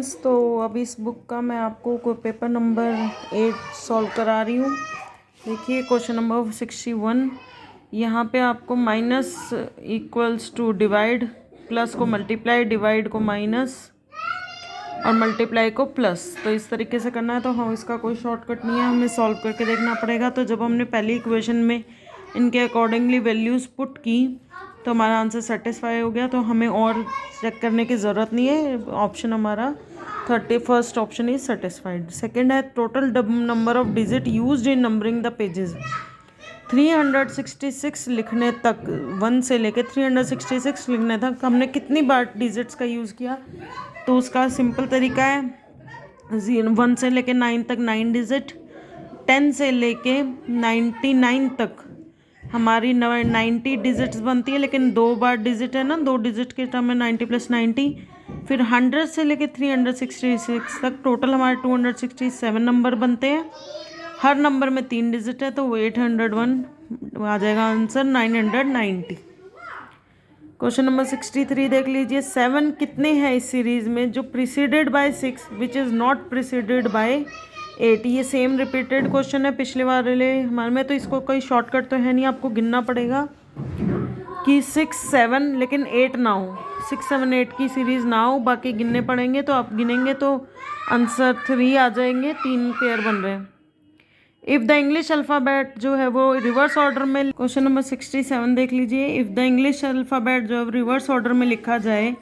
Students, तो अब इस बुक का मैं आपको पेपर नंबर 8 सॉल्व करा रही हूँ। देखिए क्वेश्चन नंबर 61। यहाँ पे आपको minus equals to divide, plus को मल्टीप्लाई, डिवाइड को माइनस और मल्टीप्लाई को प्लस, तो इस तरीके से करना है। तो हम इसका कोई शॉर्टकट नहीं है, हमें सॉल्व करके देखना पड़ेगा। तो जब हमने पहली इक्वेशन में इनके अकॉर्डिंगली वैल्यूज़ पुट की तो हमारा आंसर सेटिस्फाई हो गया, तो हमें और चेक करने की ज़रूरत नहीं है। ऑप्शन हमारा 31st option is satisfied. Second है total number of digit used in numbering the pages. 366 लिखने तक, 1 से लेके 366 लिखने तक हमने कितनी बार डिजिट्स का यूज़ किया? तो उसका सिंपल तरीका है 1 से लेके 9 तक 9 डिजिट, 10 से लेके 99 तक हमारी 90 डिजिट्स बनती है, लेकिन 2 बार डिजिट है ना, 2 डिजिट के टर्म में 90 + 90। फिर 100 से लेके 366 तक टोटल हमारे 267 नंबर बनते हैं। हर नंबर में 3 डिजिट है, तो वो 801 आ जाएगा आंसर 990। क्वेश्चन नंबर 63 देख लीजिए। 7 कितने हैं इस सीरीज में जो preceded by 6 which is not preceded by 8? ये सेम रिपीटेड क्वेश्चन है पिछले वाले हमारे में, तो इसको कोई शॉर्टकट तो है नहीं, आपको गिनना पड़ेगा कि 6, 7 लेकिन 8 ना हो, 6, 7, 8 की सीरीज़ ना हो, बाकी गिनने पड़ेंगे। तो आप गिनेंगे तो आंसर 3 आ जाएंगे, 3 पेयर बन रहे हैं। इफ़ द इंग्लिश अल्फ़ाबेट जो है वो रिवर्स ऑर्डर में, क्वेश्चन नंबर 67 देख लीजिए। इफ़ द इंग्लिश अल्फ़ाबेट जो है रिवर्स ऑर्डर में लिखा जाए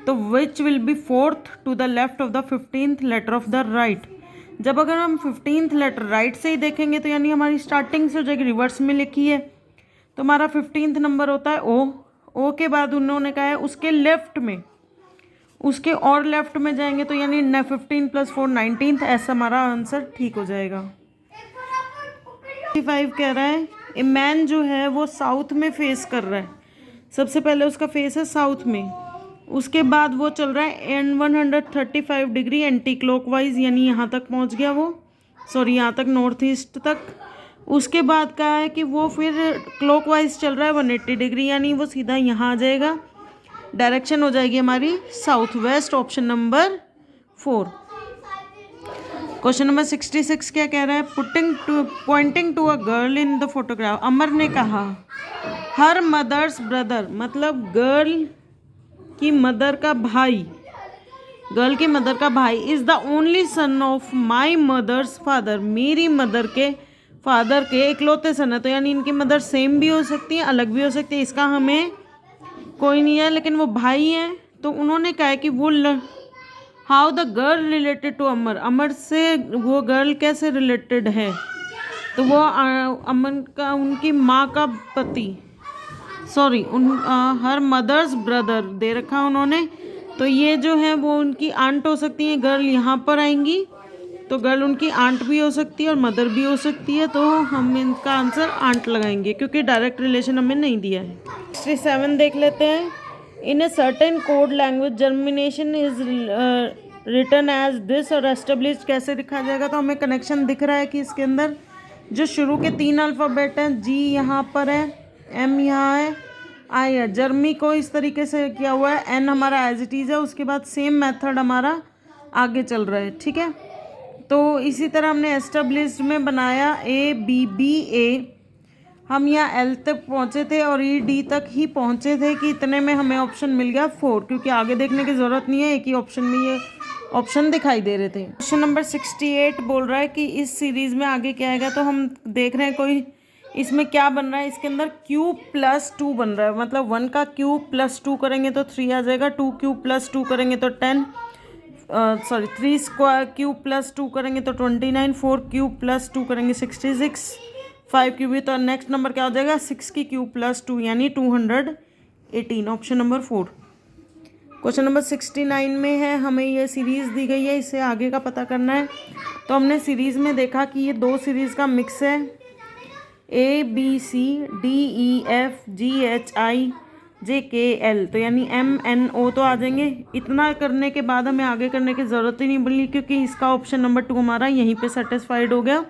तो which will be 4th to the left of the 15th letter of the right. जब अगर हम 15th लेटर राइट से ही देखेंगे तो यानी हमारी स्टार्टिंग से जो रिवर्स में लिखी है, तो हमारा 15th नंबर होता है ओ के बाद उन्होंने कहा है उसके लेफ्ट में, उसके और लेफ्ट में जाएंगे तो यानी 15 + 4 19th, ऐसा हमारा आंसर ठीक हो जाएगा। 5 कह रहा है ए मैन जो है वो साउथ में फेस कर रहा है। सबसे पहले उसका फेस है साउथ में, उसके बाद वो चल रहा है एंड 135 डिग्री एंटी क्लॉकवाइज, यानी यहाँ तक पहुँच गया वो, सॉरी यहाँ तक नॉर्थ ईस्ट तक। उसके बाद कहा है कि वो फिर क्लॉकवाइज चल रहा है 180 डिग्री, यानी वो सीधा यहाँ आ जाएगा। डायरेक्शन हो जाएगी हमारी south west, option number 4। Question number 66 क्या कह रहा है? Pointing to a girl in the photograph. Amar ने कहा हर मदर्स ब्रदर, मतलब गर्ल की मदर का भाई, गर्ल की मदर का भाई is the only son of my mother's father, मेरी मदर के फादर के इकलौते सन है। तो यानी इनकी मदर सेम भी हो सकती है, अलग भी हो सकती है, इसका हमें कोई नहीं है, लेकिन वो भाई हैं। तो उन्होंने कहा है कि वो how the girl related to Amar, Amar से वो गर्ल कैसे रिलेटेड है? तो वो अमन का, उनकी माँ का पति, सॉरी हर मदर्स ब्रदर दे रखा उन्होंने, तो ये जो है वो उनकी आंट हो सकती है। गर्ल यहाँ पर आएंगी तो गर्ल उनकी आंट भी हो सकती है और मदर भी हो सकती है, तो हम इनका आंसर आंट लगाएंगे क्योंकि डायरेक्ट रिलेशन हमें नहीं दिया है। 67 देख लेते हैं। In a certain code language germination is written as this, और एस्टेब्लिश कैसे दिखा जाएगा? तो हमें कनेक्शन दिख रहा है कि इसके अंदर जो शुरू के 3 अल्फ़ाबेट हैं, जी यहाँ पर है, एम यहाँ है, आई है, जर्मी को इस तरीके से किया हुआ है, एन हमारा एज इट इज़ है, उसके बाद सेम मेथड हमारा आगे चल रहा है, ठीक है। तो इसी तरह हमने एस्टेब्लिश्ड में बनाया ABBA, हम यहाँ एल तक पहुँचे थे और ED तक ही पहुँचे थे कि इतने में हमें ऑप्शन मिल गया 4, क्योंकि आगे देखने की ज़रूरत नहीं है, एक ही ऑप्शन में ये ऑप्शन दिखाई दे रहे थे। क्वेश्चन नंबर 68 बोल रहा है कि इस सीरीज़ में आगे क्या आएगा, तो हम देख रहे हैं कोई इसमें क्या बन रहा है। इसके अंदर Q+2 बन रहा है, मतलब 1 का Q+2 करेंगे तो 3 आ जाएगा, 2 Q+2 करेंगे तो 10, सॉरी 3 स्क्वायर Q+2 करेंगे तो 29, 4 Q+2 करेंगे 66, 5 क्यूब, तो नेक्स्ट नंबर क्या हो जाएगा 6 की Q+2 यानी 218, ऑप्शन नंबर 4। क्वेश्चन नंबर 69 में है, हमें ये सीरीज़ दी गई है, इसे आगे का पता करना है। तो हमने सीरीज़ में देखा कि ये 2 सीरीज़ का मिक्स है, ABCDEFGHIJKL, तो यानी MNO तो आ जाएंगे। इतना करने के बाद हमें आगे करने की ज़रूरत ही नहीं बनी, क्योंकि इसका ऑप्शन नंबर 2 हमारा यहीं पे सेटिस्फाइड हो गया,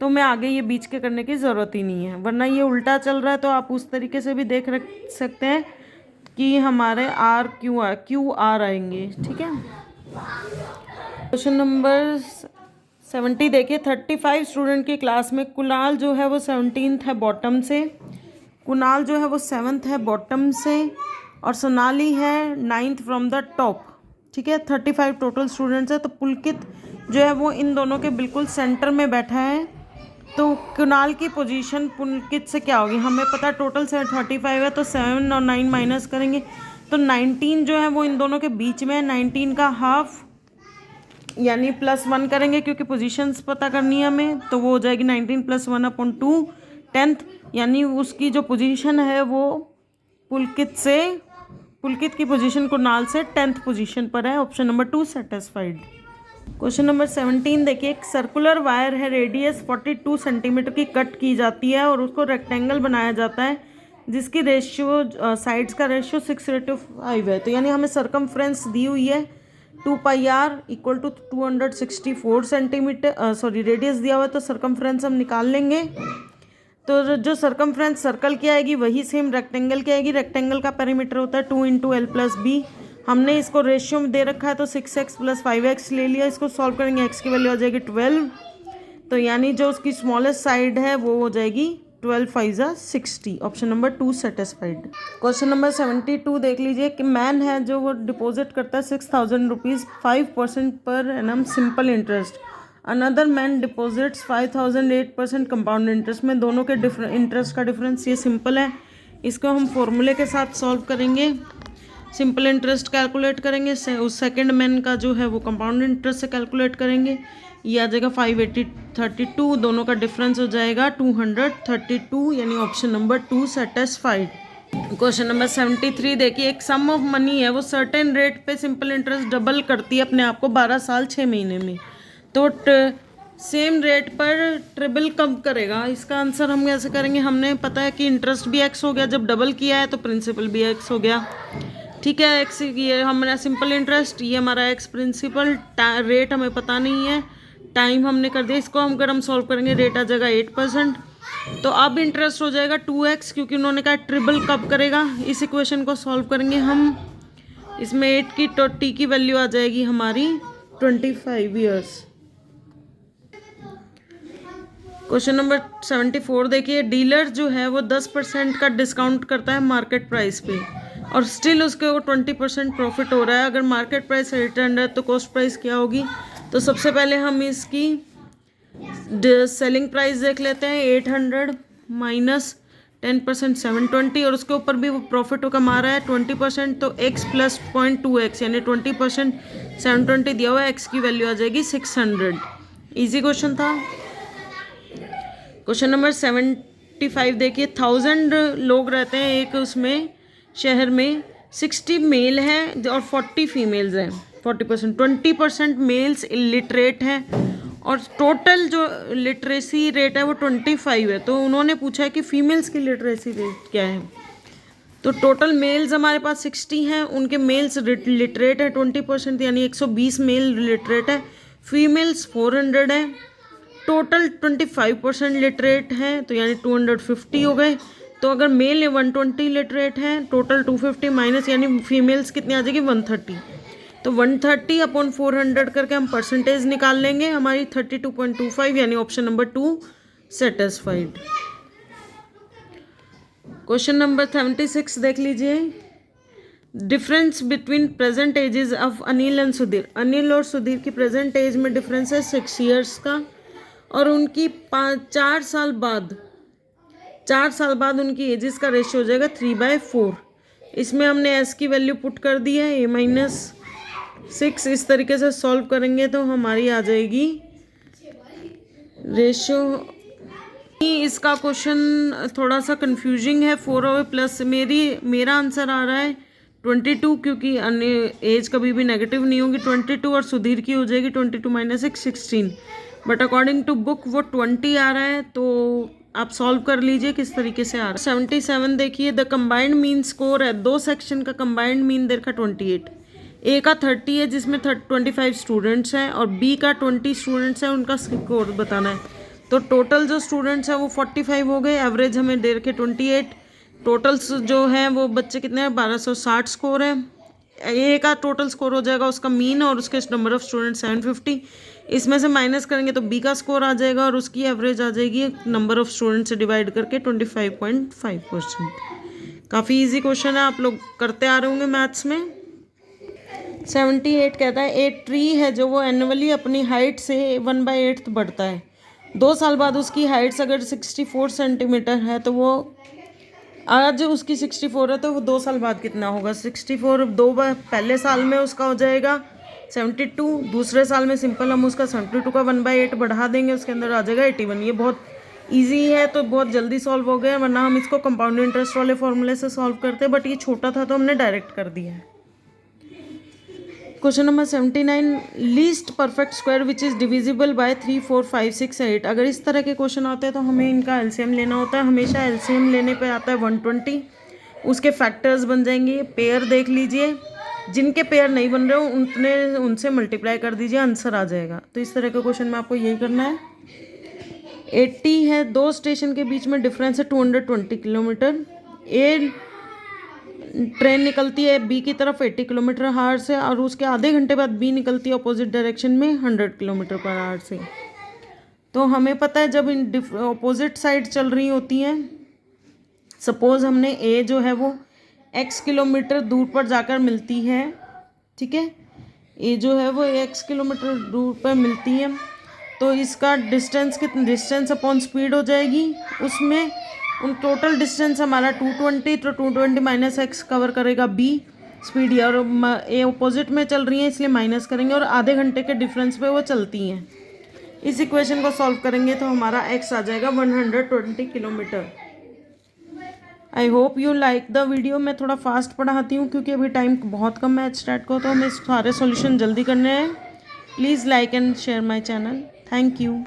तो हमें आगे ये बीच के करने की ज़रूरत ही नहीं है, वरना ये उल्टा चल रहा है। तो आप उस तरीके से भी देख सकते हैं कि हमारे QR आएंगे, ठीक है। क्वेश्चन नंबर 70 देखिए, 35 स्टूडेंट की क्लास में कुणाल जो है वो 17th है बॉटम से, कुणाल जो है वो 7th है बॉटम से, और सोनाली है 9th फ्रॉम द टॉप। ठीक है, 35 टोटल स्टूडेंट्स है। तो पुलकित जो है वो इन दोनों के बिल्कुल सेंटर में बैठा है। तो कुणाल की पोजीशन पुलकित से क्या होगी, हमें पता टोटल से 35 है, तो 7 और 9 माइनस करेंगे तो 19 जो है वो इन दोनों के बीच में है। 19 का हाफ यानी +1 करेंगे क्योंकि पोजीशंस पता करनी है हमें, तो वो हो जाएगी 19 + 1/2 10th, यानी उसकी जो पोजीशन है वो पुलकित की पोजीशन कुणाल से 10th पोजीशन पर है। Option number 2 satisfied. Question number 17 देखिए, एक सर्कुलर वायर है, रेडियस 42 सेंटीमीटर की कट की जाती है और उसको रेक्टेंगल बनाया जाता है जिसकी रेशियो साइड्स का रेशियो 6:5 है। तो यानी हमें सरकमफ्रेंस दी हुई है 2πr = 264 सेंटीमीटर, सॉरी रेडियस दिया हुआ है, तो सरकमफ्रेंस हम निकाल लेंगे। तो जो सरकमफ्रेंस सर्कल की आएगी वही सेम रेक्टेंगल की आएगी। रेक्टेंगल का पेरीमीटर होता है 2 × l + b। हमने इसको रेशियो में दे रखा है तो 6x + 5x ले लिया। इसको सॉल्व करेंगे, x की वैल्यू आ जाएगी 12, तो यानी जो उसकी स्मॉलेस्ट साइड है वो हो जाएगी 12 × 5 = 60। Option number 2 satisfied. Question number 72 देख लीजिए कि मैन है जो वो डिपॉजिट करता है 6000 rupees 5% per annum simple interest. Another man deposits 5000 8% compound interest में। दोनों के इंटरेस्ट का डिफरेंस ये सिंपल है। इसको हम फॉर्मूले के साथ सॉल्व करेंगे। सिंपल इंटरेस्ट कैलकुलेट करेंगे, उस सेकंड मैन का जो है वो कंपाउंड इंटरेस्ट से कैलकुलेट करेंगे। ये आ जाएगा 580/32, दोनों का डिफरेंस हो जाएगा 232, यानी option number 2 satisfied. Question number 73 देखिए, एक सम ऑफ मनी है वो सर्टेन रेट पे सिंपल इंटरेस्ट डबल करती है अपने आप को 12 साल 6 महीने में, तो सेम रेट पर ट्रिबल कब करेगा। इसका आंसर हम कैसे करेंगे, हमने पता है कि इंटरेस्ट भी x हो गया, जब डबल किया है तो प्रिंसिपल भी x हो गया। ठीक है, x ये हमारा सिंपल इंटरेस्ट, ये हमारा x प्रिंसिपल, रेट हमें पता नहीं है, टाइम हमने कर दिया। इसको हम अगर हम सॉल्व करेंगे रेट आ जाएगा 8%। तो अब इंटरेस्ट हो जाएगा 2x, क्योंकि उन्होंने कहा ट्रिबल कब करेगा। इस इक्वेशन को सॉल्व करेंगे हम, इसमें 8 की t की वैल्यू आ जाएगी हमारी 25 ईयर्स। क्वेश्चन नंबर 74 देखिए, डीलर जो है वो 10% का डिस्काउंट करता है मार्केट प्राइस पे और स्टिल उसके वो 20% प्रॉफिट हो रहा है। अगर मार्केट प्राइस 800 है तो कॉस्ट प्राइस क्या होगी। तो सबसे पहले हम इसकी सेलिंग प्राइस देख लेते हैं, 800 माइनस 10% 720, और उसके ऊपर भी वो प्रॉफिट कमा रहा है 20%, तो x + 0.2x यानी 20% 720 दिया हुआ है, x की वैल्यू आ जाएगी 600। इजी क्वेश्चन था। क्वेश्चन नंबर 75 देखिए, 1000 लोग रहते हैं एक उसमें शहर में, 60 मेल हैं और 40 फीमेल्स हैं, 40%, 20% मेल्स इलिटरेट हैं और टोटल जो लिटरेसी रेट है वो 25 है। तो उन्होंने पूछा है कि फीमेल्स की लिटरेसी रेट क्या है। तो टोटल मेल्स हमारे पास 60 हैं, उनके मेल्स लिटरेट है 20%, यानी 120 मेल लिटरेट है, फीमेल्स 400 है, टोटल 25% लिटरेट हैं, तो यानी 250 हो गए। तो अगर मेल 120 लिटरेट हैं, टोटल 250 माइनस यानी फीमेल्स कितनी आ जाएगी 130। तो 130/400 करके हम परसेंटेज निकाल लेंगे, हमारी 32.25, यानी option number 2 satisfied. Question number 76 देख लीजिए, difference between present ages of Anil and Sudhir. Anil और सुधीर की प्रेजेंट एज में डिफरेंस है 6 ईयर्स का, और उनकी 4 साल बाद उनकी एजेस का रेशियो हो जाएगा 3/4। इसमें हमने s की वैल्यू पुट कर दी है a-6। इस तरीके से सॉल्व करेंगे तो हमारी आ जाएगी रेशियो। इसका क्वेश्चन थोड़ा सा कंफ्यूजिंग है, 4 और प्लस मेरा आंसर आ रहा है 22, क्योंकि एज कभी भी नेगेटिव नहीं होगी 22, और सुधीर की हो जाएगी 22 - 6 16, बट अकॉर्डिंग टू बुक वो 20 आ रहा है। तो आप सॉल्व कर लीजिए किस तरीके से आ रहा है। 77 देखिए, द कंबाइंड मीन स्कोर है, 2 सेक्शन का कंबाइंड मीन दे रखा 28, ए का 30 है जिसमें 25 स्टूडेंट्स हैं और बी का 20 स्टूडेंट्स हैं, उनका स्कोर बताना है। तो टोटल जो स्टूडेंट्स हैं वो 45 हो गए, एवरेज हमें दे रखे 28, टोटल्स जो हैं वो बच्चे कितने हैं 1260 स्कोर है, ए का टोटल स्कोर हो जाएगा उसका मीन और उसके नंबर ऑफ स्टूडेंट 750, इसमें से माइनस करेंगे तो बी का स्कोर आ जाएगा और उसकी एवरेज आ जाएगी नंबर ऑफ स्टूडेंट से डिवाइड करके 25.5%। काफ़ी इजी क्वेश्चन है, आप लोग करते आ रहे होंगे मैथ्स में। 78 कहता है एक ट्री है जो वो एनुअली अपनी हाइट से 1/8 बढ़ता है। 2 साल बाद उसकी हाइट्स अगर 64 सेंटीमीटर है तो वो आज उसकी 64 है तो वो 2 साल बाद कितना होगा। 64 दो बार पहले साल में उसका हो जाएगा 72, दूसरे साल में सिंपल हम उसका 72 का 1/8 बढ़ा देंगे, उसके अंदर आ जाएगा 81। ये बहुत इजी है तो बहुत जल्दी सॉल्व हो गया, वरना हम इसको कंपाउंड इंटरेस्ट वाले फॉर्मूले से सॉल्व करते हैं, बट ये छोटा था तो हमने डायरेक्ट कर दिया है। Question number 79, least perfect square which is divisible by 3, 4, 5, 6, 8। अगर इस तरह के क्वेश्चन आते हैं तो हमें इनका एलसीएम लेना होता है। हमेशा एलसीएम लेने पे आता है 120, उसके फैक्टर्स बन जाएंगे। पेयर देख लीजिए, जिनके पेयर नहीं बन रहे हो उनसे मल्टीप्लाई कर दीजिए, आंसर आ जाएगा। तो इस तरह के क्वेश्चन में आपको यही करना है। 80 है, 2 स्टेशन के बीच में डिफरेंस है 220 किलोमीटर। ए ट्रेन निकलती है बी की तरफ 80 किलोमीटर हार से और उसके आधे घंटे बाद बी निकलती है अपोजिट डायरेक्शन में 100 किलोमीटर पर आवर से। तो हमें पता है जब इन अपोजिट साइड चल रही होती हैं, सपोज हमने ए जो है वो x किलोमीटर दूर पर जाकर मिलती है, ठीक है, ए जो है वो x किलोमीटर दूर पर मिलती है, तो इसका डिस्टेंस अपॉन स्पीड हो जाएगी। उसमें उन टोटल डिस्टेंस हमारा 220, तो 220 माइनस एक्स कवर करेगा बी स्पीड, और ए अपोजिट में चल रही है इसलिए माइनस करेंगे, और आधे घंटे के डिफरेंस पे वो चलती हैं। इस इक्वेशन को सॉल्व करेंगे तो हमारा एक्स आ जाएगा 120 kilometre. I hope you like the video. मैं थोड़ा फास्ट पढ़ाती हूँ क्योंकि अभी टाइम बहुत कम है स्टार्ट को, तो हमें सारे सॉल्यूशन जल्दी करने हैं। Please like and share my channel. Thank you.